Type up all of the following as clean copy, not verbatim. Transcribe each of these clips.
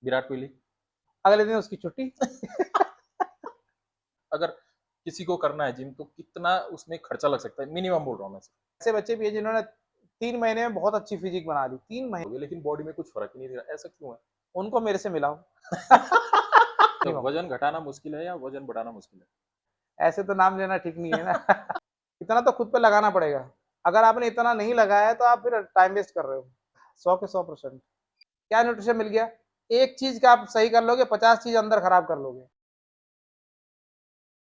विराट कोहली। अगले दिन उसकी छुट्टी। अगर किसी को करना है जिम तो कितना उसमें खर्चा लग सकता है, मिनिमम बोल रहा हूँ मैं सिर्फ। ऐसे बच्चे भी हैं जिन्होंने 3 महीने में बहुत अच्छी फिजिक बना ली, 3 महीने। लेकिन बॉडी में कुछ फर्क ही नहीं दिख रहा, ऐसा क्यों है? उनको मेरे से मिलाओ। तो minimum। वजन घटाना मुश्किल है या वजन बढ़ाना मुश्किल है? ऐसे तो नाम लेना ठीक नहीं है ना। इतना तो खुद पे लगाना पड़ेगा। अगर आपने इतना नहीं लगाया तो आप फिर टाइम वेस्ट कर रहे हो। 100 के 100%। क्या न्यूट्रिशन मिल गया? एक चीज का आप सही कर लोगे, 50 चीज अंदर खराब कर लोगे।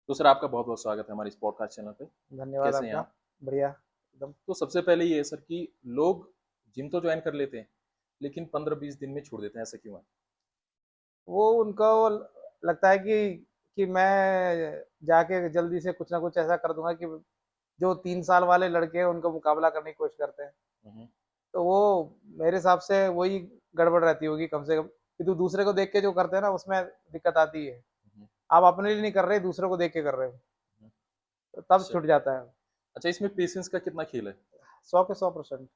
तो सर आपका बहुत बहुत स्वागत है हमारे इस पॉडकास्ट चैनल पे। धन्यवाद कैसे हैं आपका। आप? बढ़िया एकदम। तो सबसे पहले ये है सर कि लोग जिम तो ज्वाइन कर लेते हैं लेकिन 15-20 दिन में छोड़ देते हैं, ऐसा क्यों है? वो उनको लगता है कि मैं जाके जल्दी से कुछ ना कुछ ऐसा कर दूंगा कि जो 3 साल वाले लड़के हैं उनको मुकाबला करने की कोशिश करते हैं। हम्म, तो वो मेरे हिसाब से वही गड़बड़ रहती होगी कम से कम, कि तू दूसरे को देख के जो करते हैं ना उसमें दिक्कत आती है। हम्म, आप अपने लिए नहीं कर रहे, दूसरों को देख के कर रहे हो, हम्म। तो तब अच्छा। छूट जाता है। अच्छा, इसमें पेशेंस का कितना खेल है? 100 के 100%।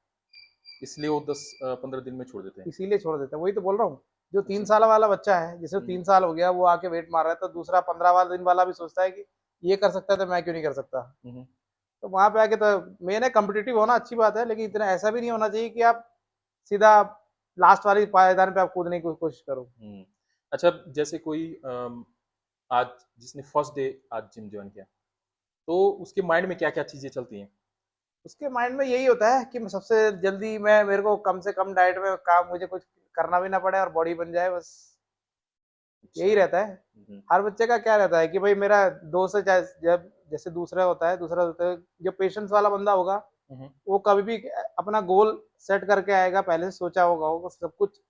इसलिए वो 10-15 दिन में छोड़ देते हैं। इसीलिए छोड़ देते हैं, वही तो बोल रहा हूँ। जो तीन अच्छा। साल वाला बच्चा है, जिसे हम्म, 3 साल हो गया, वो आके वेट मार रहा है, तो दूसरा 15 वाला दिन वाला भी सोचता है कि ये कर सकता है तो मैं क्यों नहीं कर सकता। हम्म। तो वहां पे आके तो मेन है कम्पिटिटिव होना, अच्छी बात है, लेकिन इतना ऐसा भी नहीं होना चाहिए कि आप सीधा लास्ट वाली पायदान पे आप कूदने की कोशिश करो। हम्म। अच्छा, जैसे कोई आज जिसने फर्स्ट डे आज जिम ज्वाइन किया तो उसके माइंड में क्या क्या चीजें चलती हैं? उसके माइंड में यही होता है कि मैं सबसे जल्दी, मैं मेरे को कम से कम डाइट में काम, मुझे कुछ करना भी ना पड़े और बॉडी बन जाए, बस अच्छा। यही रहता है। हर बच्चे का क्या रहता है कि भाई मेरा दोस्त है, चाहे जब जैसे दूसरा होता है, दूसरा होता है जो पेशेंस वाला बंदा होगा, हम्म, वो कभी भी अपना गोल सेट करके आएगा, पहले से सोचा होगा वो सब कुछ।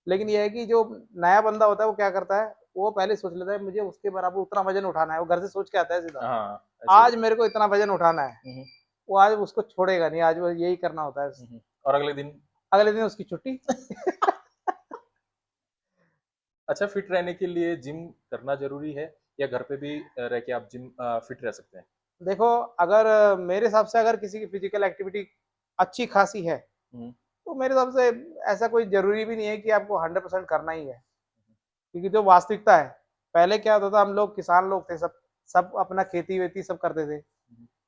लेकिन ये है कि जो नया बंदा होता है वो क्या करता है, वो पहले सोच लेता है मुझे उसके बराबर उतना वजन उठाना है, वो घर से सोच के आता है सीधा, हाँ, ऐसे आज होता मेरे को इतना वजन उठाना है। है। वो आज उसको छोड़ेगा नहीं, आज वो यही करना होता है। और अगले दिन? अगले दिन उसकी छुट्टी। अच्छा, फिट रहने के लिए जिम करना जरूरी है या घर पे भी रह के आप जिम फिट रह सकते हैं? देखो, अगर मेरे हिसाब से अगर किसी की फिजिकल एक्टिविटी अच्छी खासी है, हम्म, तो मेरे हिसाब से ऐसा कोई जरूरी भी नहीं है कि आपको 100% करना ही है। क्योंकि जो वास्तविकता है, पहले क्या होता था, हम लोग किसान लोग थे, सब सब अपना खेती वेती सब करते थे।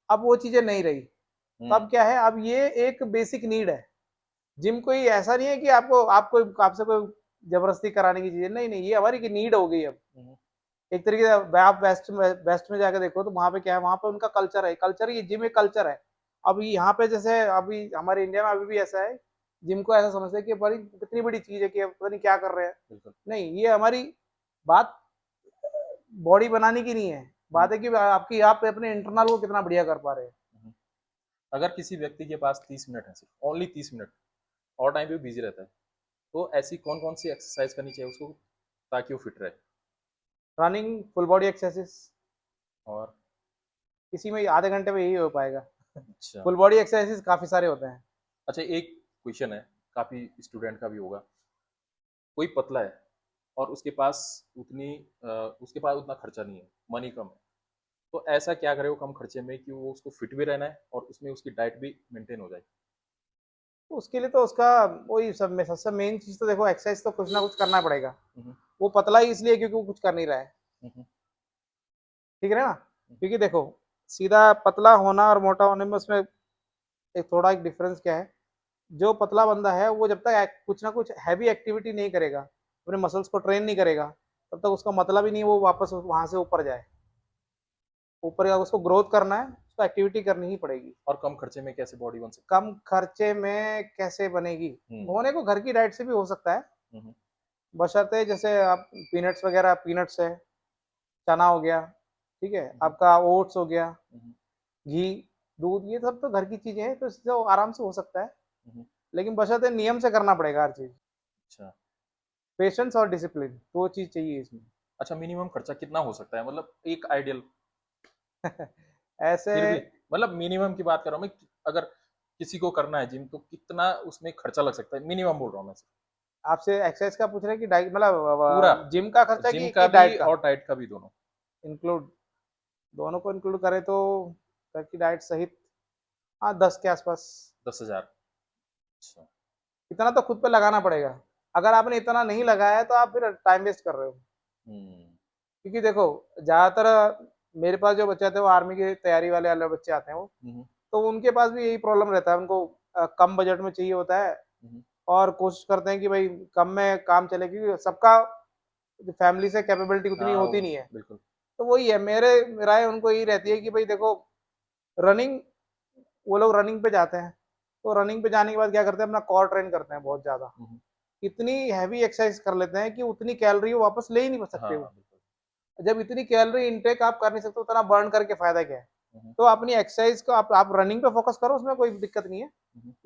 अब वो चीजें नहीं रही। तो हम्म, अब क्या है, अब ये एक बेसिक नीड है। जिम कोई ऐसा नहीं है कि आपको आपको आपसे कोई जबरदस्ती कराने की चीज है, नहीं नहीं, ये हमारी की नीड हो गई अब। हम्म, एक तरीके से आप वेस्ट में जाकर देखो तो वहां पे क्या है, वहां पे उनका कल्चर है, कल्चर, ये जिम एक कल्चर है। अभी यहाँ पे जैसे अभी हमारे इंडिया में अभी भी ऐसा है, जिम को ऐसा समझते हैं कि बड़ी कितनी बड़ी चीज है, कि पता नहीं क्या कर रहे हैं। बिल्कुल। नहीं, ये हमारी बात बॉडी बनाने की नहीं है, हम्म, बात है कि आपकी आप अपने इंटरनल को कितना बढ़िया कर पा रहे हैं। हम्म। अगर किसी व्यक्ति के पास 30 मिनट है, सिर्फ ओनली 30 मिनट, और टाइम पे बिजी रहता है, तो ऐसी कौन कौन सी एक्सरसाइज करनी चाहिए उसको ताकि वो फिट रहे? रनिंग, फुल बॉडी एक्सरसाइज, और? इसी में आधे घंटे में यही हो पाएगा। अच्छा। फुल बॉडी एक्सरसाइज काफी सारे होते हैं। अच्छा, एक क्वेश्चन है, काफी स्टूडेंट का भी होगा। कोई पतला है और उसके पास उतना खर्चा नहीं है, मनी कम है, तो ऐसा क्या करे वो कम खर्चे में कि वो उसको फिट भी रहना है और उसमें उसकी डाइट भी मेंटेन हो जाए? तो उसके लिए तो उसका वही सब में सबसे मेन चीज तो देखो, एक्सरसाइज तो कुछ ना कुछ करना पड़ेगा। हम्म, वो पतला ही इसलिए क्योंकि वो कुछ कर नहीं रहा है। हम्म, ठीक है ना? हम्म, क्योंकि देखो, सीधा पतला होना और मोटा होने में उसमें एक थोड़ा एक डिफरेंस क्या है। जो पतला बंदा है वो जब तक कुछ ना कुछ हैवी एक्टिविटी नहीं करेगा, अपने मसल्स को ट्रेन नहीं करेगा, तब तक उसका मतलब ही नहीं वो वापस वहां से ऊपर जाए। ऊपर का उसको ग्रोथ करना है, उसको एक्टिविटी करनी ही पड़ेगी। और कम खर्चे में कैसे बॉडी बन सकती है? कम खर्चे में कैसे बनेगी? हम्म, होने को घर की डाइट से भी हो सकता है, हम्म, बशर्ते जैसे आप पीनट्स वगैरह, पीनट्स है, चना हो गया, ठीक है, हम्म, आपका ओट्स हो गया, हम्म, घी, दूध, ये सब तो घर की चीजें हैं, तो इससे वो आराम से हो सकता है। हम्म। लेकिन बशर्ते नियम से करना पड़ेगा हर चीज। अच्छा। पेशेंस और डिसिप्लिन, दो चीज चाहिए इसमें। अच्छा, मिनिमम खर्चा कितना हो सकता है, मतलब एक आइडियल? ऐसे फिर भी मतलब मिनिमम की बात कर रहा हूँ मैं अगर किसी को करना है जिम तो कितना उसमें खर्चा लग सकता है, मिनिमम बोल रहा हूँ मैं सिर्फ। आपसे एक्सरसाइज का पूछ रहे हैं कि डाइट, पूरा, मतलब जिम का खर्चा जिम का कि भी डाइट का? और डाइट का भी, दोनों। इंक्लूड, दोनों को इंक्लूड करें तो घर की डाइट सहित, हाँ, 10 के आसपास। 10,000? अच्छा। इतना तो खुद पे लगाना पड़ेगा। अगर आपने इतना नहीं लगाया है तो आप फिर टाइम वेस्ट कर रहे हो। क्योंकि देखो, ज्यादातर मेरे पास जो बच्चे आते हैं वो आर्मी की तैयारी वाले वाले बच्चे आते हैं वो, तो उनके पास भी यही प्रॉब्लम रहता है, उनको कम बजट में चाहिए होता है और कोशिश करते हैं कि भाई कम में काम चले, क्योंकि सबका फैमिली से कैपेबिलिटी उतनी हाँ होती नहीं है। बिल्कुल। तो वही है, मेरे राय उनको यही रहती है कि भाई देखो, रनिंग, वो लोग रनिंग पे जाते हैं, तो रनिंग पे जाने के बाद क्या करते हैं, अपना कोर ट्रेन करते हैं बहुत ज्यादा, इतनी हैवी एक्सरसाइज कर लेते हैं कि उतनी कैलोरी वो वापस ले ही नहीं सकते वो। हाँ बिल्कुल। जब इतनी कैलोरी इनटेक आप कर नहीं सकते, उतना बर्न करके फायदा क्या है। हम्म, तो अपनी एक्सरसाइज को आप रनिंग पे फोकस करो, उसमें कोई दिक्कत नहीं है,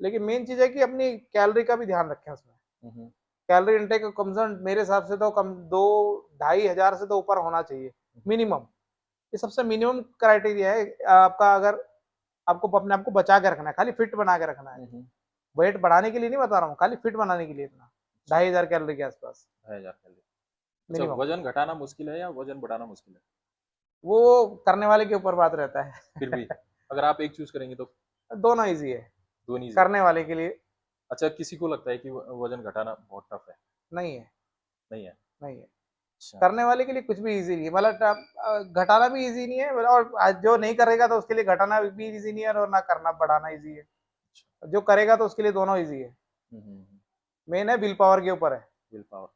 लेकिन मेन चीज है कि अपनी कैलोरी का भी ध्यान रखें उसमें। हम्म, कैलोरी इनटेक कम से कम मेरे हिसाब से तो कम 2-2,500 से तो ऊपर होना चाहिए मिनिमम। ये सबसे मिनिमम क्राइटेरिया है आपका, अगर आपको अपने आप को बचा के रखना है, खाली फिट बना के रखना है, वेट बढ़ाने के लिए नहीं बता रहा हूँ, खाली फिट बनाने के लिए, इतना 2,500 कैलोरी के आसपास 2,500 कैलोरी। अच्छा, मिनिमम। वजन घटाना मुश्किल है या वजन बढ़ाना मुश्किल है? वो करने वाले के ऊपर बात रहता फिर भी है। अगर आप एक चूज करेंगे तो? दोनों इजी है दोनों easy है। करने वाले के लिए। अच्छा, किसी को लगता है कि वजन घटाना बहुत टफ है? नहीं है, नहीं है? नहीं है, अच्छा। करने वाले के लिए कुछ भी इजी नहीं है, मतलब घटाना भी इजी नहीं है, और जो नहीं करेगा तो उसके लिए घटाना भी इजी नहीं है, और ना करना बढ़ाना इजी है। अच्छा। जो करेगा तो उसके लिए दोनों इजी है। मेन है विल पावर के ऊपर है। Will power.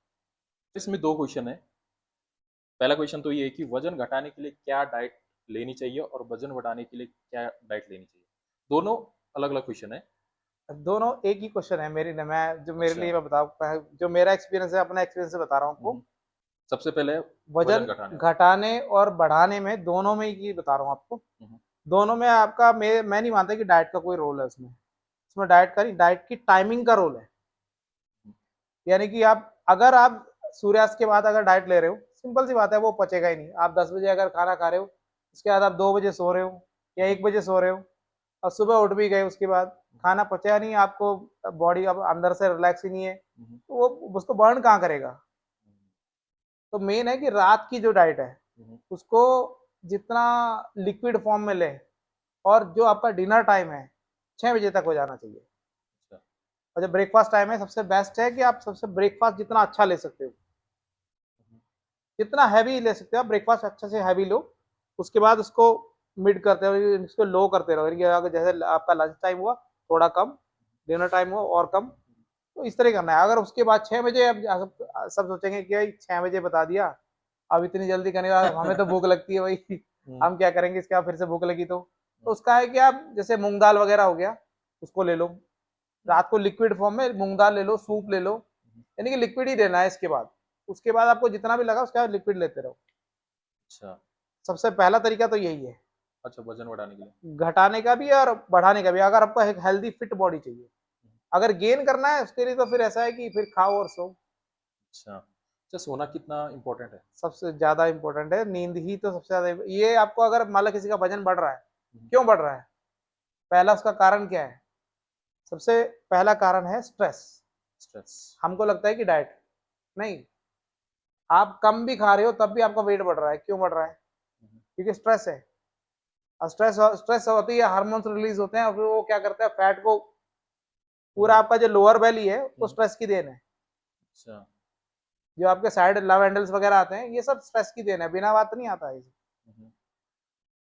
इसमें दो क्वेश्चन है। पहला क्वेश्चन तो ये है कि वजन घटाने के लिए क्या डाइट लेनी चाहिए और वजन बढ़ाने के लिए क्या डाइट लेनी चाहिए। दोनों अलग अलग क्वेश्चन है। दोनों एक ही क्वेश्चन है मेरी, मैं जो मेरे अच्छा। लिए मैं बताऊँ, जो मेरा एक्सपीरियंस है, अपना एक्सपीरियंस से बता रहा हूँ आपको। सबसे पहले वजन वजन घटाने वाला। घटाने और बढ़ाने में, दोनों में ही बता रहा हूँ आपको, हम्म, दोनों में आपका, मैं नहीं मानता कि डाइट का कोई रोल है उसमें। इसमें डाइट का नहीं, डाइट की टाइमिंग का रोल है। यानी कि अगर आप सूर्यास्त के बाद अगर डाइट ले रहे हो, सिंपल सी बात है, वो पचेगा ही नहीं। आप 10 बजे अगर खाना खा रहे हो, उसके बाद आप 2 बजे सो रहे हो या 1 बजे सो रहे हो, और सुबह उठ भी गए, उसके बाद खाना पचा नहीं, आपको बॉडी अब अंदर से रिलैक्स ही नहीं है, तो वो उसको बर्न कहाँ करेगा। तो मेन है कि रात की जो डाइट है उसको जितना लिक्विड फॉर्म में ले, और जो आपका डिनर टाइम है 6 बजे तक हो जाना चाहिए। अच्छा। और जब ब्रेकफास्ट टाइम है, सबसे बेस्ट है कि आप सबसे ब्रेकफास्ट जितना अच्छा ले सकते हो, जितना हैवी ले सकते हो आप, ब्रेकफास्ट अच्छे से हैवी लो, उसके बाद उसको मिड करते रहो, इसको लो करते रहो, यानी कि जैसे आपका लंच टाइम हुआ थोड़ा कम, डिनर टाइम हुआ और कम, तो इस तरह करना है। अगर उसके बाद 6 बजे, अब सब सोचेंगे कि भाई 6 बजे बता दिया, अब इतनी जल्दी करने का, हमें तो भूख लगती है भाई, हम क्या करेंगे इसके बाद, फिर से भूख लगी तो उसका है कि आप जैसे मूंग दाल वगैरह हो गया, उसको ले लो, रात को लिक्विड फॉर्म में मूंग दाल ले लो, सूप ले लो, यानी कि लिक्विड ही लेना है इसके बाद। उसके बाद आपको जितना भी लगा उसके बाद लिक्विड लेते रहो। अच्छा। सबसे पहला तरीका तो यही है, अच्छा, वजन बढ़ाने के लिए। घटाने का भी और बढ़ाने का भी, अगर आपको एक हेल्दी फिट बॉडी चाहिए। अगर गेन करना है उसके लिए तो फिर ऐसा है कि फिर खाओ और सो। अच्छा। अच्छा, सोना कितना इम्पोर्टेंट है? सबसे ज्यादा इंपॉर्टेंट है नींद ही, तो सबसे ज्यादा ये आपको, अगर मान लो किसी का वजन बढ़ रहा है, क्यों बढ़ रहा है, पहला उसका कारण क्या है। सबसे पहला कारण है स्ट्रेस। स्ट्रेस। हमको लगता है कि डाइट नहीं, आप कम भी खा रहे हो तब भी आपका वेट बढ़ रहा है, क्यों बढ़ रहा है, क्योंकि स्ट्रेस है। स्ट्रेस स्ट्रेस होती है, हार्मोन्स रिलीज होते हैं, और फिर वो क्या करता है, फैट को, पूरा आपका जो लोअर बेली है वो स्ट्रेस की देन है। अच्छा। जो आपके साइड लव हैंडल्स वगैरह आते हैं, ये सब स्ट्रेस की देन है, बिना बात नहीं आता है।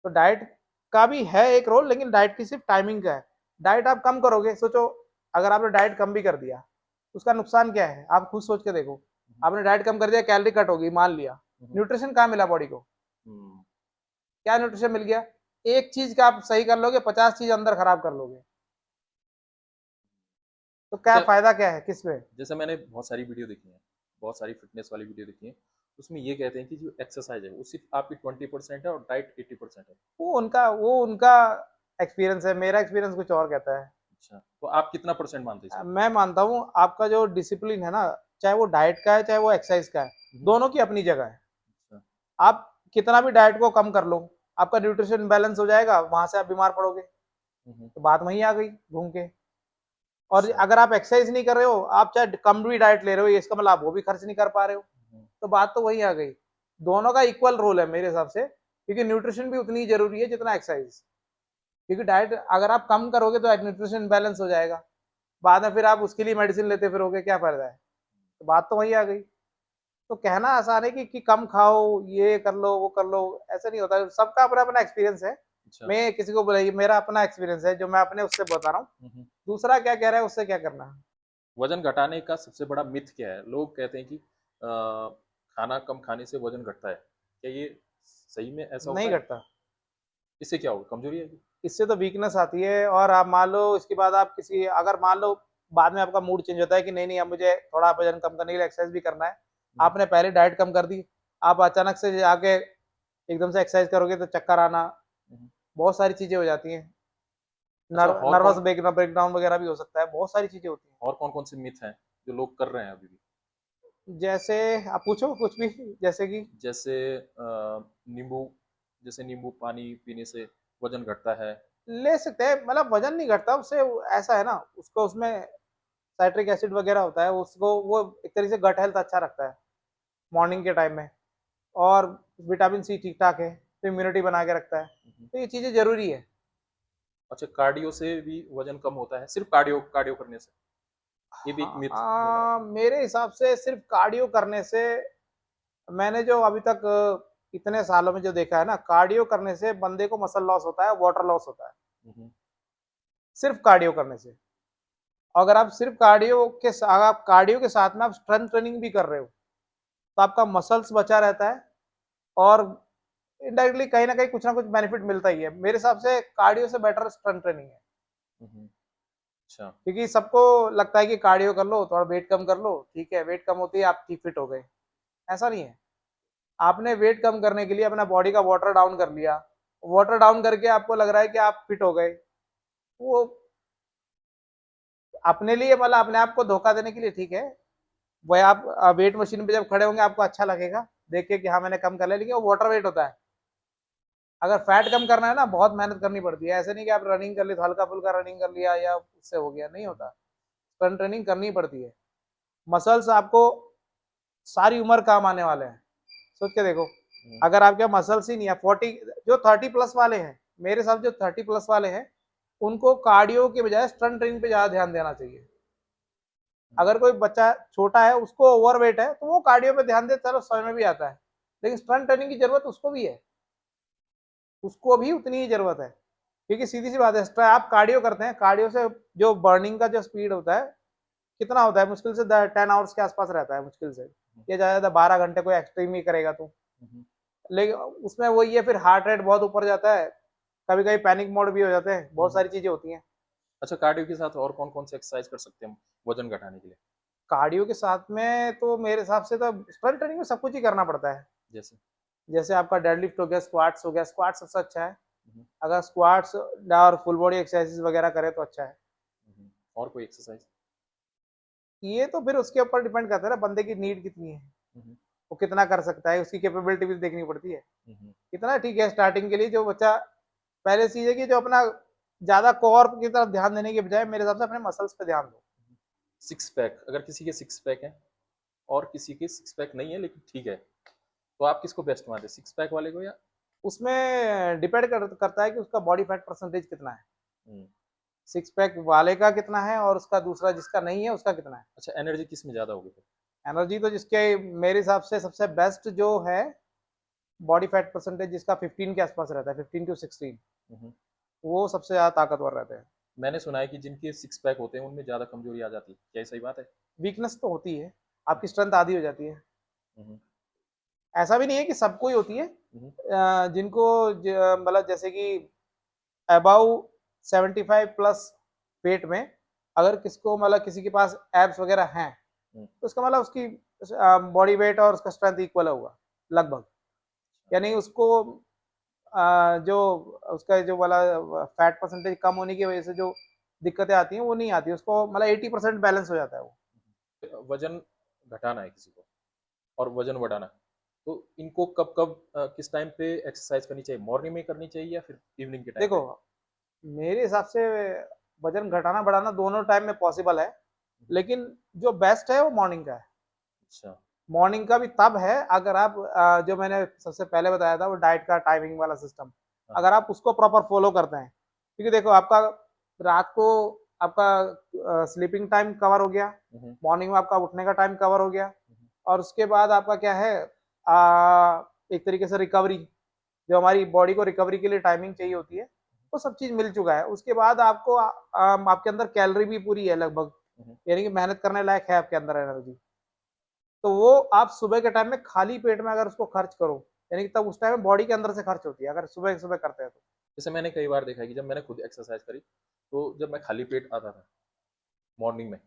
तो डाइट का भी है एक रोल, लेकिन डाइट की सिर्फ टाइमिंग का है। डाइट आप कम करोगे, सोचो, अगर आपने डाइट कम भी कर दिया, उसका नुकसान क्या है, आप खुद सोच के देखो। आपने डाइट कम कर दिया, कैलोरी कट होगी, मान लिया, न्यूट्रिशन कहाँ मिला बॉडी को, क्या न्यूट्रिशन मिल गया। एक चीज का आप सही कर लोगे, 50 चीज अंदर खराब कर लोगे, तो क्या अच्छा, फायदा क्या है किसमें। जैसे मैंने बहुत सारी वीडियो देखी है, बहुत सारी फिटनेस वाली वीडियो देखी है, उसमें ये कहते हैं कि जो एक्सरसाइज है वो सिर्फ आपकी 20% है और डाइट 80% है। वो उनका एक्सपीरियंस है, मेरा एक्सपीरियंस कुछ और कहता है। अच्छा, तो आप कितना परसेंट मानते हैं इसको? मैं मानता हूँ आपका जो डिसिप्लिन है ना, चाहे वो डाइट का है चाहे वो एक्सरसाइज का है, दोनों की अपनी जगह है। अच्छा। आप कितना भी डाइट को कम कर लो, आपका न्यूट्रिशन बैलेंस हो जाएगा, वहां से आप बीमार पड़ोगे, तो बात वहीं आ गई घूम के। और अच्छा। अगर आप एक्सरसाइज नहीं कर रहे हो, आप चाहे कम भी डाइट ले रहे हो, इसका मतलब आप वो भी खर्च नहीं कर पा रहे हो, तो बात तो वहीं आ गई। दोनों का इक्वल रोल है मेरे हिसाब से, क्योंकि न्यूट्रिशन भी उतनी ही जरूरी है जितना एक्सरसाइज। क्योंकि डाइट अगर आप कम करोगे तो न्यूट्रिशन बैलेंस हो जाएगा, बाद में फिर आप उसके लिए मेडिसिन लेते फिरोगे, क्या फायदा है। तो बात तो वही आ गई। तो कहना आसान है कि कम खाओ, ये कर लो, वो कर लो, ऐसा नहीं होता। सबका अपना अपना एक्सपीरियंस है। अच्छा। मैं किसी को बोला, ये मेरा अपना एक्सपीरियंस है जो मैं अपने उससे बता रहा हूँ। हम्म। दूसरा क्या कह रहा है उससे क्या करना है। वजन घटाने का सबसे बड़ा मिथ क्या है? लोग कहते हैं कि खाना कम खाने से वजन घटता है। क्या ये सही में ऐसा नहीं होता है? घटता। इससे क्या होगा? कमजोरी आएगी? इससे तो वीकनेस आती है। और आप मान लो इसके बाद आप किसी, अगर मान लो बाद में आपका मूड चेंज होता है कि नहीं नहीं अब मुझे थोड़ा वजन कम करने के लिए एक्सरसाइज भी करना है। हम्म। आपने पहले डाइट कम कर दी, आप अचानक से आके एकदम से एक्सरसाइज करोगे तो चक्कर आना, हम्म। बहुत सारी चीजें हो जाती हैं। अच्छा, और नर्वस कौन ब्रेकडाउन वगैरह भी हो सकता है, बहुत सारी चीजें होती और कौन कौन से मिथ हैं जो लोग कर रहे हैं अभी भी? हैं। जैसे आप पूछो कुछ भी, जैसे कि जैसे नींबू जैसे नींबू पानी पीने से वजन घटता है। ले सकते हैं, मतलब वजन नहीं घटता उससे। ऐसा है ना, उसको उसमें साइट्रिक एसिड वगैरह होता है, उसको वो एक तरीके से गट हेल्थ अच्छा रखता है मॉर्निंग के टाइम में। और विटामिन सी ठीक ठाक है तो इम्यूनिटी बना के रखता है। हम्म। तो ये चीज़ें जरूरी है। अच्छा, कार्डियो से भी वजन कम होता है? सिर्फ कार्डियो कार्डियो करने से? ये भी एक मिथ लग रहा है। मेरे हिसाब से सिर्फ कार्डियो करने से, मैंने जो अभी तक इतने सालों में जो देखा है ना, कार्डियो करने से बंदे को मसल लॉस होता है, वाटर लॉस होता है, हम्म। सिर्फ कार्डियो करने से। अगर आप सिर्फ कार्डियो के अगर आप कार्डियो के साथ में आप स्ट्रेंथ ट्रेनिंग भी कर रहे हो तो आपका मसल्स बचा रहता है। और इनडायरेक्टली कहीं ना कहीं कुछ ना कुछ बेनिफिट मिलता ही है। मेरे हिसाब से कार्डियो से बेटर स्ट्रेंथ ट्रेनिंग है। अच्छा। क्योंकि सबको लगता है कि कार्डियो कर लो, थोड़ा वेट कम कर लो, ठीक है, वेट कम होती है आप ठीक फिट हो गए। ऐसा नहीं है। आपने वेट कम करने के लिए अपना बॉडी का वाटर डाउन कर लिया, वाटर डाउन करके आपको लग रहा है कि आप फिट हो गए, वो अपने लिए, मतलब अपने आप को धोखा देने के लिए ठीक है। वह आप वेट मशीन पे जब खड़े होंगे आपको अच्छा लगेगा देख के कि हाँ मैंने कम कर लिया, लेकिन वो वाटर वेट होता है। अगर फैट कम करना है ना, बहुत मेहनत करनी पड़ती है। ऐसे नहीं कि आप रनिंग कर ली तो हल्का फुल्का रनिंग कर लिया या उससे हो गया, नहीं होता। स्ट्रेंथ ट्रेनिंग करनी पड़ती है। मसल्स आपको सारी उम्र काम आने वाले हैं, सोच के देखो। अगर आपके मसल्स ही नहीं है 40, जो 30+ वाले हैं, मेरे साथ जो 30+ वाले हैं, उनको कार्डियो के बजाय स्ट्रेंथ ट्रेनिंग पे ज्यादा ध्यान देना चाहिए। अगर कोई बच्चा छोटा है उसको ओवरवेट है तो वो कार्डियो पे ध्यान दे, चलो समझ में भी आता है। लेकिन स्ट्रेंथ ट्रेनिंग की जरूरत उसको भी है, उसको भी उतनी ही जरूरत है। क्योंकि सीधी सी बात है, आप कार्डियो करते हैं, कार्डियो से जो बर्निंग का जो स्पीड होता है कितना होता है, मुश्किल से 10 आवर्स के आसपास रहता है मुश्किल से। ये ज्यादा 12 घंटे कोई एक्सट्रीम ही करेगा तो। लेकिन उसमें वही है, फिर हार्ट रेट बहुत ऊपर जाता है, कभी कभी पैनिक मोड भी हो जाते हैं, बहुत सारी चीजें होती हैं। अच्छा, कार्डियो के साथ और कौन कौन से एक्सरसाइज कर सकते हैं हम वजन घटाने के लिए? कार्डियो के साथ में तो मेरे हिसाब से तो स्ट्रेंथ ट्रेनिंग में सब कुछ ही करना पड़ता है। जैसे? जैसे आपका डेडलिफ्ट हो गया, स्क्वाट्स हो गया, स्क्वाट्स सबसे अच्छा है। हम्म। अगर स्क्वाट्स और फुल बॉडी एक्सरसाइज वगैरह करे तो अच्छा है। और कोई एक्सरसाइज? ये तो फिर उसके ऊपर डिपेंड करता है ना, बंदे की नीड कितनी है, वो कितना कर सकता है, उसकी कैपेबिलिटी भी देखनी पड़ती है। कितना ठीक है स्टार्टिंग के लिए। जो बच्चा, पहले चीज है कि जो अपना ज्यादा कोर की तरफ ध्यान देने के बजाय मेरे हिसाब से अपने मसल्स पे ध्यान दो। सिक्स पैक, अगर किसी के सिक्स पैक है और किसी के सिक्स पैक नहीं है लेकिन ठीक है, तो आप किसको बेस्ट मानते हैं, सिक्स पैक वाले को या? उसमें डिपेंड करता है कि उसका बॉडी फैट परसेंटेज कितना है, हम्म। सिक्स पैक वाले का कितना है और उसका दूसरा जिसका नहीं है उसका कितना है। अच्छा, एनर्जी किस में ज्यादा होगी फिर? एनर्जी तो जिसके, मेरे हिसाब से सबसे बेस्ट जो है, बॉडी फैट परसेंटेज जिसका 15 के आसपास रहता है, 15 to 16, हम्म। वो सबसे ज्यादा ताकतवर रहते हैं। मैंने सुना है कि जिनके सिक्स पैक होते हैं उनमें ज्यादा कमजोरी आ जाती है, क्या ये सही बात है? वीकनेस तो होती है, आपकी स्ट्रेंथ आधी हो जाती है। हम्म। ऐसा भी नहीं है कि सबको ही होती है। हम्म। जिनको मतलब जैसे कि अबाउ 75+ वेट में अगर किसको, मतलब किसी के पास एब्स वगैरह हैं, हम्म। तो उसका मतलब उसकी बॉडी वेट और उसका स्ट्रेंथ इक्वल होगा लगभग। यानी उसको जो उसका जो वाला फैट परसेंटेज कम होने की वजह से जो दिक्कतें आती हैं वो नहीं आती उसको, मतलब 80% बैलेंस हो जाता है वो। वजन घटाना है किसी को और वजन बढ़ाना, तो इनको कब कब किस टाइम पे एक्सरसाइज करनी चाहिए? मॉर्निंग में करनी चाहिए या फिर इवनिंग के टाइम देखो, पे? मेरे हिसाब से वजन घटाना बढ़ाना दोनों टाइम में पॉसिबल है, लेकिन जो बेस्ट है वो मॉर्निंग का है। अच्छा। मॉर्निंग का भी तब है अगर आप जो मैंने सबसे पहले बताया था वो डाइट का टाइमिंग वाला सिस्टम, हाँ। अगर आप उसको प्रॉपर फॉलो करते हैं। क्योंकि देखो आपका रात को आपका स्लीपिंग टाइम कवर हो गया, हम्म, मॉर्निंग में आपका उठने का टाइम कवर हो गया, हम्म, और उसके बाद आपका क्या है, एक तरीके से रिकवरी, जो हमारी बॉडी को रिकवरी के लिए टाइमिंग चाहिए होती है, वो सब चीज़ मिल चुका है। उसके बाद आपको आपके अंदर कैलोरी भी पूरी है लगभग, हम्म। यानी कि मेहनत करने लायक है आपके अंदर एनर्जी। तो वो आप सुबह के टाइम में खाली पेट में अगर उसको खर्च करो, यानी कि तब उस टाइम में बॉडी के अंदर से खर्च होती है, अगर सुबह सुबह करते हैं तो। जैसे मैंने कई बार देखा है कि जब मैंने खुद एक्सरसाइज करी, तो जब मैं खाली पेट आता था मॉर्निंग में,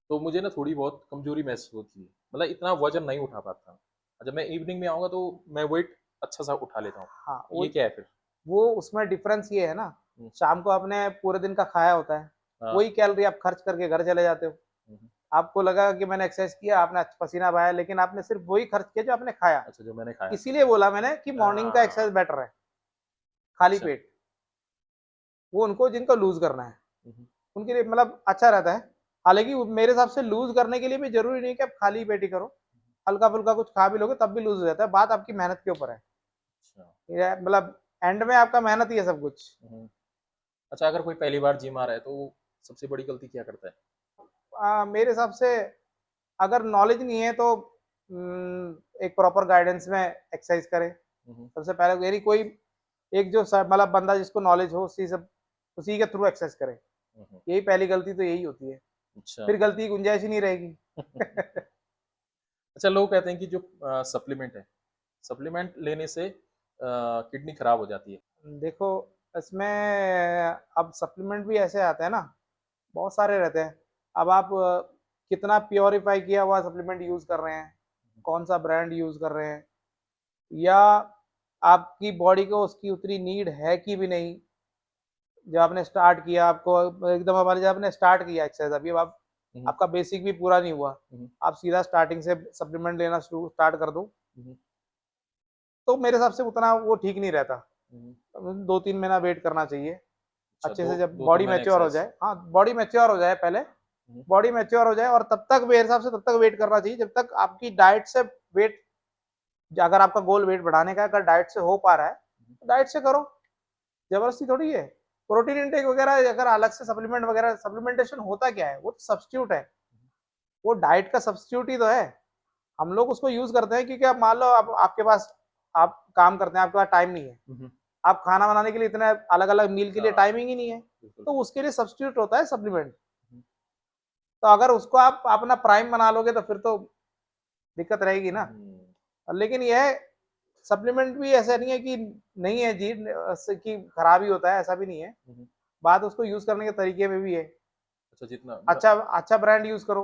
तो मुझे ना थोड़ी बहुत कमजोरी महसूस होती है, मतलब इतना वजन नहीं उठा पाता। और जब मैं इवनिंग में आऊंगा तो मैं वेट अच्छा सा उठा लेता हूँ। हाँ, तो ये क्या है फिर? वो उसमें डिफरेंस ये है ना, हम्म, शाम को आपने पूरे दिन का खाया होता है, हाँ। वही कैलोरी आप खर्च करके घर चले जाते हो। हम्म, आपको लगा कि मैंने एक्सरसाइज किया, आपने पसीना बहाया, लेकिन आपने सिर्फ वही खर्च किया जो आपने खाया। अच्छा, जो मैंने खाया। इसीलिए बोला मैंने कि मॉर्निंग का हाँ। एक्सरसाइज बेटर है, खाली अच्छा। पेट। वो उनको जिनको लूज करना है हम्म, उनके लिए मतलब अच्छा रहता है। हालांकि मेरे हिसाब से लूज करने के लिए भी जरूरी नहीं कि आप खाली पेट ही करो, हल्का फुल्का कुछ खा भी लोगे तब भी लूज हो जाता है, बात आपकी मेहनत के ऊपर है। अच्छा। ये मतलब एंड में आपका मेहनत ही है सब कुछ। अच्छा, अगर कोई पहली बार जिम आ रहा है तो वो सबसे बड़ी गलती क्या करता है? मेरे हिसाब से अगर नॉलेज नहीं है तो एक प्रॉपर गाइडेंस में एक्सरसाइज करें हम्म, सबसे पहले, यानी कोई एक जो मतलब बंदा जिसको नॉलेज हो उसी सब, उसी के थ्रू एक्सरसाइज करें। हम्म। यही पहली गलती तो यही होती है, अच्छा। फिर गलती की गुंजाइश ही नहीं रहेगी। अच्छा, लोग कहते हैं कि जो सप्लीमेंट है, सप्लीमेंट लेने से किडनी खराब हो जाती है। देखो, इसमें अब सप्लीमेंट भी ऐसे आते हैं ना, बहुत सारे रहते हैं। अब आप कितना प्योरीफाई किया हुआ सप्लीमेंट यूज कर रहे हैं, कौन सा ब्रांड यूज कर रहे हैं, या आपकी बॉडी को उसकी उतनी नीड है कि भी नहीं। जब आपने स्टार्ट किया, आपको एकदम हमारे, जब आपने स्टार्ट किया एक्सरसाइज, अभी अब आप, हम्म, आपका बेसिक भी पूरा नहीं हुआ, हम्म, आप सीधा स्टार्टिंग से सप्लीमेंट लेना शुरू स्टार्ट कर दो, हम्म, तो मेरे हिसाब से उतना वो ठीक नहीं रहता। हम्म। 2-3 महीना वेट करना चाहिए, अच्छा, अच्छे दो से जब दो तीन बॉडी महीने मैच्योर हो एक्सरसाइज। जाए। हाँ, बॉडी मैच्योर हो जाए पहले, हम्म, बॉडी मैच्योर हो जाए, और तब तक मेरे हिसाब से तब तक वेट करना चाहिए जब तक आपकी डाइट से वेट, अगर आपका गोल वेट बढ़ाने का, अगर डाइट से हो पा रहा है तो डाइट से करो, जबरदस्ती थोड़ी है। प्रोटीन इंटेक वगैरह अगर अलग से सप्लीमेंट वगैरह, सप्लीमेंटेशन होता क्या है, वो तो सब्स्टिट्यूट है, वो डाइट का सब्स्टिट्यूट ही तो है। हम लोग उसको यूज करते हैं क्योंकि आप मान लो आप, आपके पास, आप काम करते हैं, आपके पास टाइम नहीं है, हम्म। आप खाना बनाने के लिए इतने अलग अलग मील के लिए हाँ, टाइमिंग ही नहीं है, बिल्कुल। तो उसके लिए सब्स्टिट्यूट होता है सप्लीमेंट। हम्म, तो अगर उसको आप अपना प्राइम बना लोगे तो फिर तो दिक्कत रहेगी ना। हम्म, लेकिन यह सप्लीमेंट भी ऐसा नहीं है कि नहीं है जी, कि खराब ही होता है, ऐसा भी नहीं है। हम्म। बात उसको यूज करने के तरीके में भी है। अच्छा, जितना अच्छा, अच्छा ब्रांड यूज करो।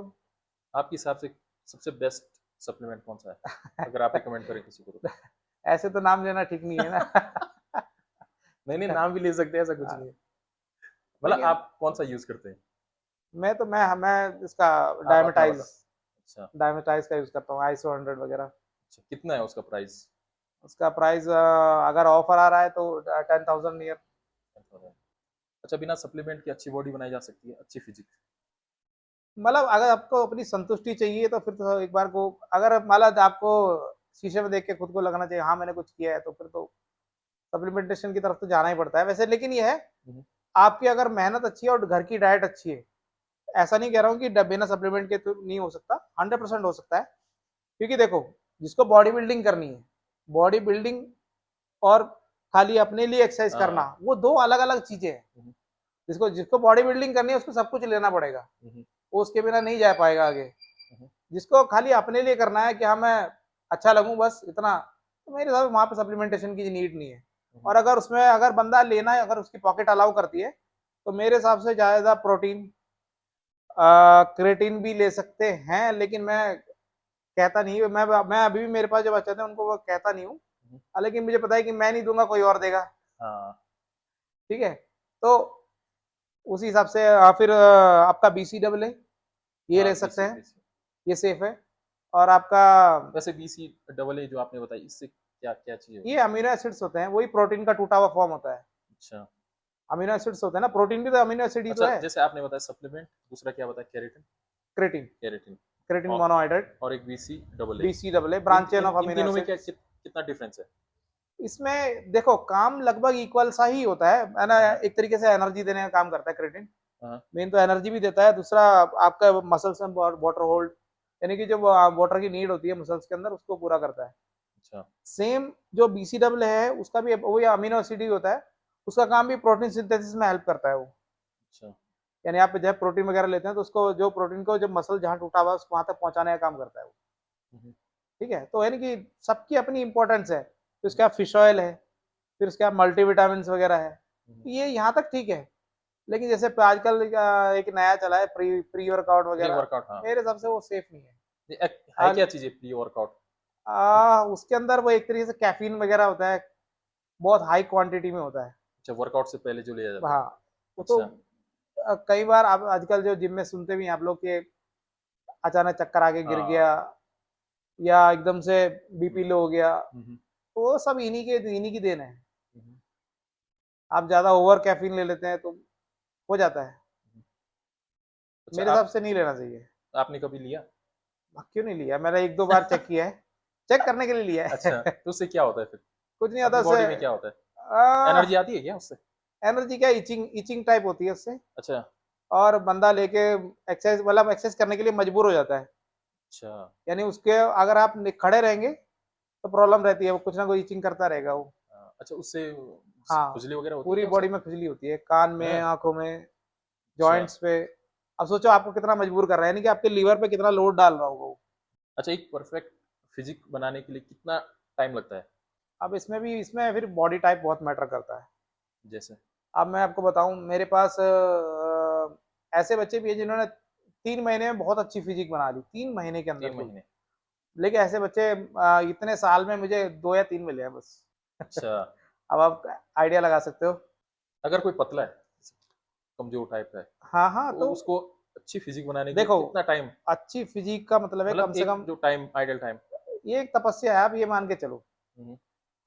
आपके हिसाब से सबसे बेस्ट सप्लीमेंट कौन सा है, अगर आप रिकमेंड करें किसी को तो? ऐसे तो नाम लेना ठीक नहीं है ना। नहीं नहीं, नाम भी ले सकते हैं, ऐसा कुछ नहीं है। मतलब लेकिन आप कौन सा यूज करते हैं? मैं इसका आप अपना डायमेटाइज, बताओ। अच्छा। डायमेटाइज का यूज करता हूँ, ISO 100 वगैरह। अच्छा, कितना है उसका प्राइस? उसका प्राइस अगर ऑफर आ रहा है तो 10,000 नियर। अच्छा, बिना सप्लीमेंट के अच्छी बॉडी बनाई जा सकती है, अच्छी फिजिक? मतलब अगर आपको अपनी संतुष्टि चाहिए तो फिर तो एक बार को, अगर मतलब आपको शीशे में देख के खुद को लगना चाहिए हाँ मैंने कुछ किया है, तो फिर तो सप्लीमेंटेशन की तरफ तो जाना ही पड़ता है वैसे। लेकिन ये है, हम्म, आपकी अगर मेहनत अच्छी है और घर की डाइट अच्छी है, ऐसा नहीं कह रहा हूँ कि बिना सप्लीमेंट के तो नहीं हो सकता, 100% हो सकता है। क्योंकि देखो, जिसको बॉडी बिल्डिंग करनी है, बॉडी बिल्डिंग और खाली अपने लिए एक्सरसाइज करना, हाँ। वो दो अलग अलग चीजें हैं। हम्म, जिसको जिसको बॉडी बिल्डिंग करनी है उसको सब कुछ लेना पड़ेगा, हम्म, वो उसके बिना नहीं जा पाएगा आगे। हम्म, जिसको खाली अपने लिए करना है कि हाँ मैं अच्छा लगूं बस इतना, तो मेरे हिसाब से वहां पे सप्लीमेंटेशन की नीड नहीं है। हम्म, और अगर उसमें अगर बंदा लेना है, अगर उसकी पॉकेट अलाउ करती है, तो मेरे हिसाब से ज्यादा प्रोटीन, क्रेटीन भी ले सकते हैं। लेकिन मैं कहता नहीं, मैं अभी भी मेरे पास जो बच्चे थे उनको वो कहता नहीं हूँ। हम्म। लेकिन मुझे पता है कि मैं नहीं दूंगा, कोई और देगा। हाँ। ठीक है, तो उसी हिसाब से फिर आपका BCAA ये हाँ, ले सकते बीसी हैं, बीसी। ये सेफ है। और आपका, वैसे BCAA जो आपने बताई, इससे क्या क्या चीज ये होती है? अमीनो एसिड्स होते हैं, वही प्रोटीन का टूटा हुआ फॉर्म होता है। अच्छा। अमीनो एसिड्स होते हैं ना, प्रोटीन भी तो अमीनो एसिड ही तो अच्छा, है। जैसे आपने बताया सप्लीमेंट, दूसरा क्या बताया, केराटिन? Creatine, keratin. क्रेटिन और मोनोहाइड्रेट, और एक BCAA। BCAA in branch chain in of in amino तीनों में क्या एसिड्स। कितना डिफरेंस है? इसमें देखो काम लगभग इक्वल सा ही होता है ना, हम्म, एक तरीके से एनर्जी देने का काम करता है क्रेटिन। हाँ, मेन तो एनर्जी भी देता है, दूसरा आपका मसल्स में वाटर होल्ड, यानी कि जो वाटर की नीड होती है मसल्स के अंदर उसको पूरा करता है। अच्छा, सेम जो बीसीडब्ल्यू है उसका भी वही अमीनो एसिड ही होता है, उसका काम भी प्रोटीन सिंथेसिस में हेल्प करता है वो। अच्छा, यानी आप जब प्रोटीन वगैरह लेते हैं तो उसको जो प्रोटीन को जब मसल जहाँ टूटा हुआ है उसको वहां तक पहुंचाने का काम करता है वो। हुँ, ठीक है, तो यानी कि सबकी अपनी इंपॉर्टेंस है। तो उसके बाद फिश ऑयल है, फिर उसके बाद मल्टीविटामिन वगैरह है, हुँ, तो ये यहाँ तक ठीक है। लेकिन जैसे आजकल एक नया चला है प्री प्री वर्कआउट वगैरह, प्री-वर्कआउट हाँ, मेरे हिसाब से वो सेफ नहीं है। ये है आज क्या चीज़ ये प्री-वर्कआउट? उसके अंदर वो एक तरीके से कैफीन वगैरह होता है, बहुत हाई क्वांटिटी में होता है। अच्छा, वर्कआउट से पहले जो लिया जाता है। हाँ, वो तो अच्छा, कई बार आप आजकल जो जिम में सुनते भी हैं आप लोग के, अचानक चक्कर आके गिर हाँ, गया या एकदम से हुँ, बीपी लो हो गया, हुँ, हुँ, तो वो सब इन्हीं की देन है। हुँ, हुँ, आप ज्यादा ओवर कैफीन ले लेते हैं तो हो जाता है। हुँ। अच्छा मेरे हिसाब से नहीं लेना चाहिए। आपने कभी लिया? क्यों नहीं लिया, मैंने एक दो बार चेक किया है, चेक करने के लिए लिया है। अच्छा, तो उससे क्या होता है फिर? कुछ नहीं होता अपनी उससे, बॉडी में क्या होता है? एनर्जी आती है क्या उससे? एनर्जी क्या, इचिंग इचिंग टाइप होती है उससे, अच्छा, और बंदा लेके एक्सरसाइज मतलब एक्सरसाइज करने के लिए मजबूर हो जाता है। अच्छा, यानी उसके अगर आप खड़े रहेंगे तो प्रॉब्लम रहती है, वो कुछ ना कुछ इचिंग करता रहेगा वो। अच्छा उससे हाँ, खुजली वगैरह होती है पूरी क्या उससे? बॉडी में खुजली होती है, कान में, हैं? आंखों में, अच्छा, जॉइंट्स पे। अब सोचो आपको कितना मजबूर कर रहा है, यानी कि आपके लीवर पे कितना लोड डाल रहा होगा वो। अच्छा एक परफेक्ट फिजिक बनाने के लिए कितना टाइम लगता है? अब इसमें फिर बॉडी टाइप बहुत मैटर करता है। जैसे? अब मैं आपको बताऊं, मेरे पास ऐसे बच्चे भी हैं जिन्होंने 3 महीने में बहुत अच्छी फिजिक बना ली, 3 महीने के अंदर 3 कोई। महीने? लेकिन ऐसे बच्चे इतने साल में मुझे 2 या 3 मिले हैं बस। अच्छा, अब आप आइडिया लगा सकते हो। अगर कोई पतला है, कमज़ोर टाइप का है, हाँ हाँ, तो तो उसको अच्छी फिजिक बनाने के लिए देखो, कितना टाइम अच्छी फिजिक का मतलब है कम मतलब से एक कम, जो टाइम आइडियल टाइम? ये एक तपस्या है, आप ये मान के चलो। हुँ, हुँ,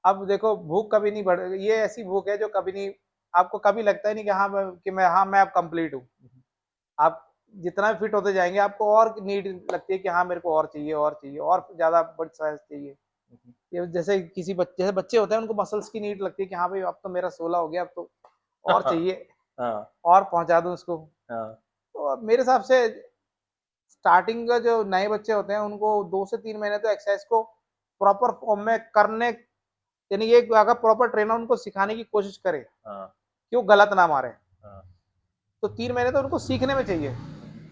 अब देखो भूख कभी नहीं बढ़, ये ऐसी भूख है जो कभी नहीं, आपको कभी लगता ही नहीं कि हाँ मैं अब कंप्लीट हूँ। हुँ, आप जितना फिट होते जाएंगे आपको और नीड लगती है कि हाँ मेरे को और चाहिए और चाहिए और ज्यादा बड़ी साइज चाहिए। हुँ, हुँ, ये जैसे किसी बच्चे, जैसे बच्चे होते हैं उनको मसल्स की नीड लगती है कि हाँ भाई अब तो मेरा 16 हो गया, अब तो और चाहिए, हाँ, और पहुंचा दूं उसको। हाँ, तो अब मेरे हिसाब से स्टार्टिंग का जो नए बच्चे होते हैं उनको 2 से 3 महीने तो एक्सरसाइज को प्रॉपर फॉर्म में करने, यानी ये अगर प्रॉपर ट्रेनर उनको सिखाने की कोशिश करे हाँ, कि वो गलत ना मारे, हाँ, तो 3 महीने तो उनको सीखने में चाहिए। हुँ, हुँ,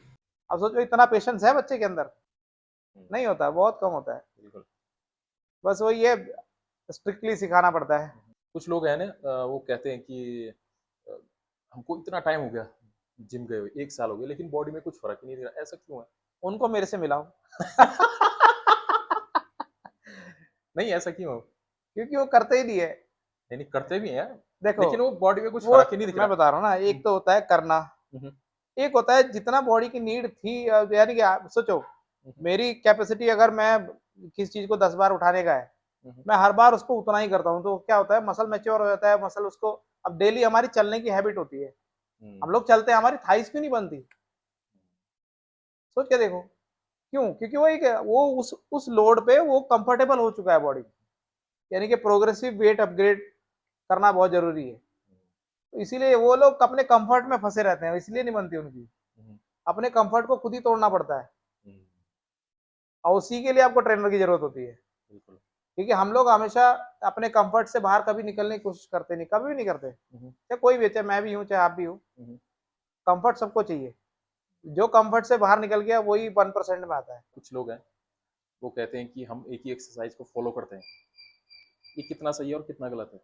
अब सोचो इतना पेशेंस है बच्चे के अंदर, हुँ, नहीं होता, बहुत कम होता है। बिल्कुल। बस वही है, स्ट्रिक्टली सिखाना पड़ता है। हुँ, हुँ। कुछ लोग हैं ना वो कहते हैं कि अ, हमको इतना टाइम हो गया जिम गए हुए, 1 साल हो गया लेकिन बॉडी में कुछ फ़र्क ही नहीं दिख रहा, ऐसा क्यों है? उनको मेरे से मिलाओ। नहीं ऐसा क्यों? क्योंकि वो करते ही नहीं है। नहीं, नहीं करते भी हैं, देखो, लेकिन वो बॉडी में कुछ वो फ़र्क ही नहीं दिख मैं रहा। बता रहा हूँ ना, हुँ, एक तो होता है करना, हुँ, हुँ, एक होता है जितना बॉडी की नीड थी, यानी कि आप सोचो, हुँ, हुँ, मेरी कैपेसिटी अगर मैं किसी चीज को 10 बार उठाने का है, हुँ, हुँ, मैं हर बार उसको उतना ही करता हूँ, तो क्या होता है मसल मैच्योर हो जाता है, मसल उसको, अब डेली हमारी चलने की हैबिट होती है, हुँ, हम लोग चलते हैं, हमारी थाइस क्यों नहीं बनती, सोच के देखो। क्यों? क्योंकि वो एक वो उस लोड पे वो कंफर्टेबल हो चुका है बॉडी। यानी कि प्रोग्रेसिव वेट अपग्रेड करना बहुत जरूरी है। तो इसीलिए वो लोग अपने कंफर्ट में फंसे रहते हैं, इसलिए नहीं बनती उनकी। हुँ, अपने कंफर्ट को खुद ही तोड़ना पड़ता है, हुँ, और उसी के लिए आपको ट्रेनर की जरूरत होती है। बिल्कुल। क्योंकि हम लोग हमेशा अपने कंफर्ट से बाहर कभी निकलने की कोशिश करते नहीं, कभी भी नहीं करते, हुँ, हुँ, चाहे कोई भी, चाहे मैं भी हूँ चाहे आप भी हो। हुँ, हुँ। कंफर्ट सबको चाहिए, जो कंफर्ट से बाहर निकल गया वही 1% में आता है। कुछ लोग हैं, वो कहते हैं कि हम एक ही एक्सरसाइज को फ़ॉलो करते हैं, ये कितना सही है और कितना गलत है?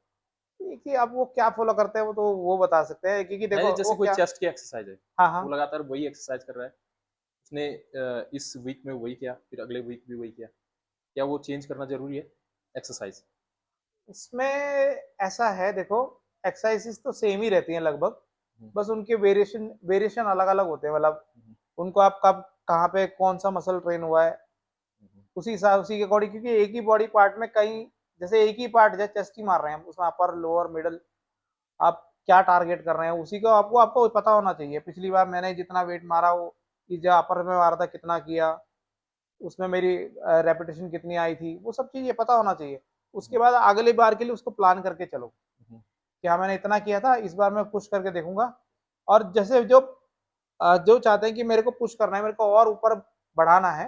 देखिए अब वो क्या फॉलो करते हैं वो तो वो बता सकते हैं, क्योंकि है देखो वो जैसे कोई क्या। चेस्ट की एक्सरसाइज है, हाँ वो हाँ, लगातार वही एक्सरसाइज कर रहा है, उसने इस वीक में वही किया, फिर अगले वीक भी वही किया, क्या वो चेंज करना ज़रूरी है एक्सरसाइज? इसमें ऐसा है देखो, एक्सरसाइजेस तो सेम ही रहती हैं लगभग, हुँ, बस उनके वेरिएशन वेरिएशन अलग अलग होते हैं, मतलब हुँ, उनको आप कब कहाँ पे कौन सा मसल ट्रेन हुआ है हुँ, हुँ, उसी हिसाब, उसी के अकॉर्डिंग, क्योंकि एक ही बॉडी पार्ट में कई, जैसे एक ही पार्ट जैसे चेस्ट ही मार रहे हैं हम, उसमें अपर लोअर मिडल, आप क्या टारगेट कर रहे हैं उसी को आपको आपको पता होना चाहिए। पिछली बार मैंने जितना वेट मारा वो, कि जो अपर में मारा था कितना किया, उसमें मेरी रेपिटेशन कितनी आई थी, वो सब चीज़ ये पता होना चाहिए। उसके हुँ, बाद अगली बार के लिए उसको प्लान करके चलो हुँ, कि हाँ मैंने इतना किया था, इस बार मैं पुश करके देखूंगा। और जैसे जो जो चाहते हैं कि मेरे को पुश करना है, मेरे को और ऊपर बढ़ाना है,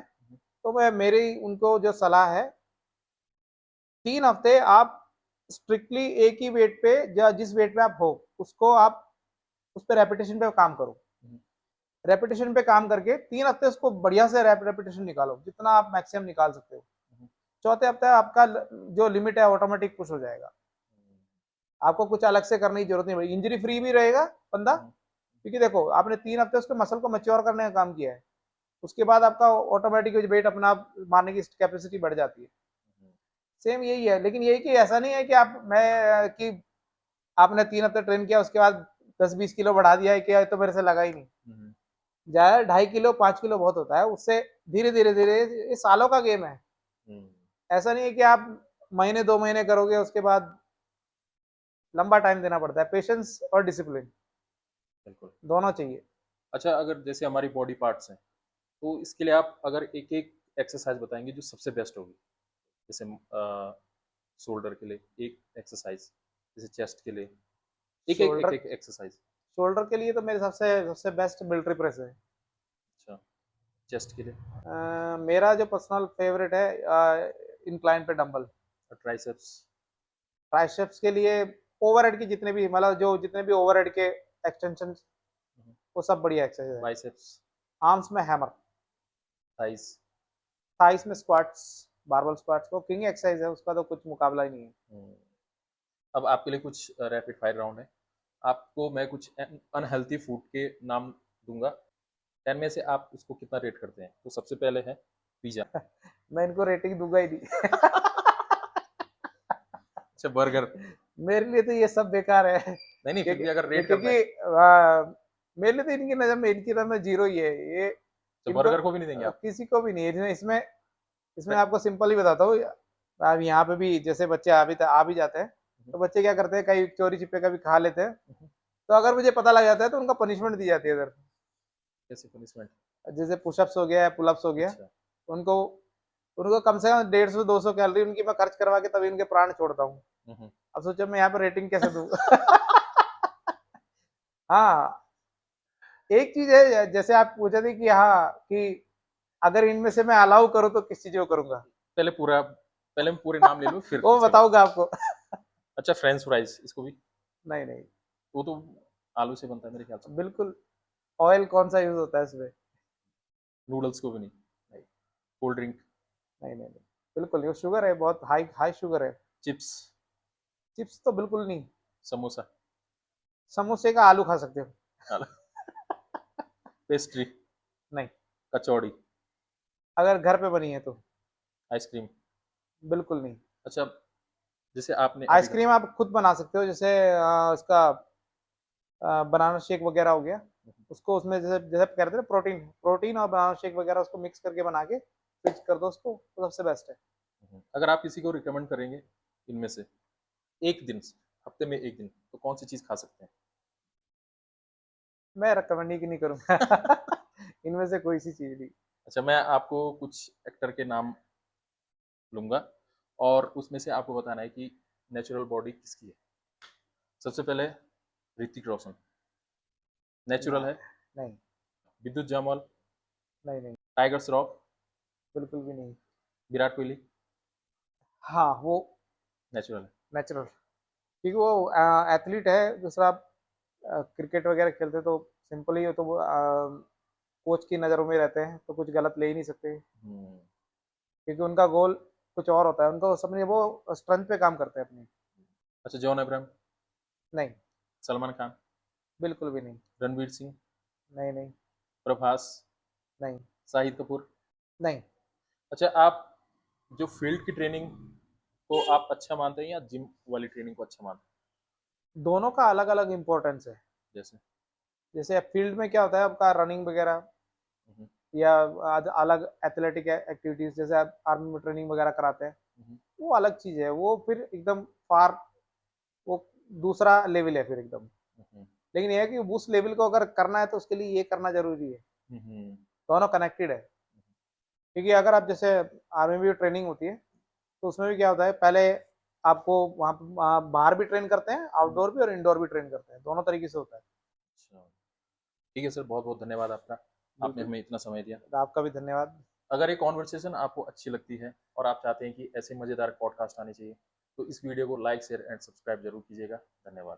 तो मैं मेरी उनको जो सलाह है, 3 हफ्ते आप स्ट्रिक्टली एक ही वेट पे, या जिस वेट पे आप हो उसको आप उस पर रेपिटेशन पे काम करो। रेपिटेशन पे काम करके 3 हफ्ते उसको बढ़िया से रेपिटेशन निकालो, जितना आप मैक्सिमम निकाल सकते हो। चौथे हफ्ते आपका जो लिमिट है ऑटोमेटिक पुश हो जाएगा, आपको कुछ अलग से करने की जरूरत नहीं पड़ेगी, इंजरी फ्री भी रहेगा बंदा। क्योंकि देखो आपने 3 हफ्ते उसके मसल को मैच्योर करने का काम किया है, उसके बाद आपका ऑटोमेटिक वेट अपना आप मारने की कैपेसिटी बढ़ जाती है। सेम यही है, लेकिन यही कि ऐसा नहीं है कि आप मैं कि आपने 3 हफ्ते ट्रेन किया उसके बाद 10-20 किलो बढ़ा दिया है कि तो मेरे से लगा ही नहीं। ज्यादा 2.5 किलो 5 किलो बहुत होता है, उससे धीरे धीरे धीरे, ये सालों का गेम है। ऐसा नहीं है कि आप महीने 2 महीने करोगे उसके बाद, लंबा टाइम देना पड़ता है, पेशेंस और डिसिप्लिन बिल्कुल। दोनों चाहिए। अच्छा, अगर जैसे हमारी बॉडी पार्ट्स हैं, तो इसके लिए आप अगर एक एक एक्सरसाइज बताएंगे जो सबसे बेस्ट होगी, जैसे शोल्डर के लिए एक एक्सरसाइज, जैसे चेस्ट के लिए एक एक एक, शोल्डर एक एक्सरसाइज। शोल्डर के लिए तो मेरे सबसे सबसे बेस्ट मिलिट्री प्रेस है। अच्छा, चेस्ट के लिए मेरा जो पर्सनल फेवरेट है इंक्लाइन पे डंबल। ट्राइसेप्स। ट्राइसेप्स के लिए ओवरहेड की जितने भी, मतलब जो जितने भी ओवरहेड के एक्सटेंशन, वो सब बढ़िया एक्सरसाइज है। बाइसेप्स। आर्म्स में हैमर, थाइस। थाइस में स्क्वाट्स, बारबल स्क्वाट्स, वो किंग एक्सरसाइज है, उसका तो कुछ मुकाबला ही नहीं है। अब आपके लिए कुछ रैपिड फायर राउंड है। आपको मैं कुछ अनहेल्थी फूड के नाम दूंगा, 10 में से आप उसको कितना रेट करते हैं? तो सबसे पहले है पिज्जा। मैं इनको रेटिंग दूंगा ही नहीं। अच्छा, बर्गर। मेरे लिए तो ये सब बेकार है। नहीं नहीं, फिर क्योंकि भी अगर रेट करना है क्योंकि मेरे लिए तो इनकी नजर में, इनकी नजर में जीरो ही है ये। तो इनको बर्गर को भी नहीं देंगे आप? किसी को भी नहीं है इसमें। इसमें आपको सिंपल ही बताता हूँ, अब यहाँ पे भी जैसे बच्चे आ भी जाते हैं, तो बच्चे क्या करते हैं, कई चोरी छिपे का भी खा लेते हैं। तो अगर मुझे पता लग जाता है तो उनका पनिशमेंट दी जाती है इधर। कैसे पनिशमेंट? जैसे पुशअप्स हो गया, पुलअप्स हो गया, अच्छा। तो उनको उनको कम से कम 150-200 कैलोरी उनकी मैं खर्च करवा के तभी उनके प्राण छोड़ता हूँ। हम्म। अब सोचो मैं यहाँ पे रेटिंग कैसे दूँ। हाँ, एक चीज है, जैसे आप पूछे थे कि हाँ कि अगर इनमें से मैं अलाउ करूँ तो किस चीज को करूंगा। पहले मैं पूरे नाम ले लूँ फिर वो इसके बाद। बताऊंगा आपको। अच्छा, फ्रेंच फ्राइज, इसको भी? नहीं नहीं, वो तो आलू से बनता है मेरे ख्याल से। बिल्कुल। ऑयल कौन सा यूज होता है इसमें? नूडल्स को भी नहीं? नहीं कोल्ड ड्रिंक? नहीं नहीं नहीं, बिल्कुल नहीं, वो शुगर है, बहुत हाई हाई शुगर है। चिप्स? चिप्स तो बिल्कुल नहीं। समोसा? समोसे का आलू खा सकते हो। पेस्ट्री? नहीं, कचौड़ी? अगर घर पे बनी है तो। आइसक्रीम? बिल्कुल नहीं। अच्छा, जैसे आपने अभी आइसक्रीम आप खुद बना सकते हो, जैसे इसका बनाना शेक वगैरह हो गया, उसको उसमें जैसे जैसे कहते हैं प्रोटीन प्रोटीन और बनाना शेक वगैरह उसको मिक्स करके बना के फ्रिज कर दो उसको, तो सबसे बेस्ट है। अगर आप किसी को रिकमेंड करेंगे इनमें से एक दिन, हफ्ते में एक दिन, तो कौन सी चीज खा सकते मैं रिकमेंड ही नहीं करूंगा। इनमें से कोई सी चीज नहीं। अच्छा, मैं आपको कुछ एक्टर के नाम लूंगा और उसमें से आपको बताना है कि नेचुरल बॉडी किसकी है। सबसे पहले ऋतिक रोशन, नेचुरल ना, है। नहीं विद्युत जामवाल? नहीं नहीं, टाइगर श्रॉफ? बिल्कुल भी नहीं। विराट कोहली? हाँ वो नेचुरल है। नेचुरल, क्योंकि वो एथलीट है। दूसरा क्रिकेट वगैरह खेलते तो सिंपल ही हो, तो वो कोच की नज़रों में रहते हैं तो कुछ गलत ले ही नहीं सकते, हम्म। क्योंकि उनका गोल कुछ और होता है, उनको समझिए वो स्ट्रेंथ पे काम करते हैं अपनी। अच्छा, जॉन अब्राहम? नहीं, सलमान खान? बिल्कुल भी नहीं। रणवीर सिंह? नहीं नहीं प्रभास? नहीं शाहिद कपूर? नहीं, अच्छा, आप जो फील्ड की ट्रेनिंग को आप अच्छा मानते हैं या जिम वाली ट्रेनिंग को अच्छा मानते दोनों का अलग अलग इम्पोर्टेंस है। हैं? जैसे जैसे फील्ड में क्या होता है आपका, रनिंग वगैरह, हम्म, या अलग एथलेटिक एक्टिविटीज, जैसे आप आर्मी में ट्रेनिंग वगैरह कराते हैं, हम्म, वो अलग चीज है, वो फिर एकदम फार, वो दूसरा लेवल है फिर एकदम। हम्म, लेकिन यह है कि उस लेवल को अगर करना है तो उसके लिए ये करना जरूरी है। हम्म, दोनों कनेक्टेड है। क्योंकि अगर आप जैसे आर्मी में भी ट्रेनिंग होती है, तो उसमें भी क्या होता है, पहले आपको वहाँ बाहर भी ट्रेन करते हैं, हम्म। आउटडोर भी और इंडोर भी ट्रेन करते हैं, दोनों तरीके से होता है। अच्छा, ठीक है सर, बहुत बहुत धन्यवाद आपका, आपने बिल्कुल। हमें इतना समय दिया। तो आपका भी धन्यवाद। अगर ये कॉन्वर्सेशन आपको अच्छी लगती है और आप चाहते हैं कि ऐसे मज़ेदार पॉडकास्ट आने चाहिए, तो इस वीडियो को लाइक शेयर एंड सब्सक्राइब जरूर कीजिएगा। धन्यवाद।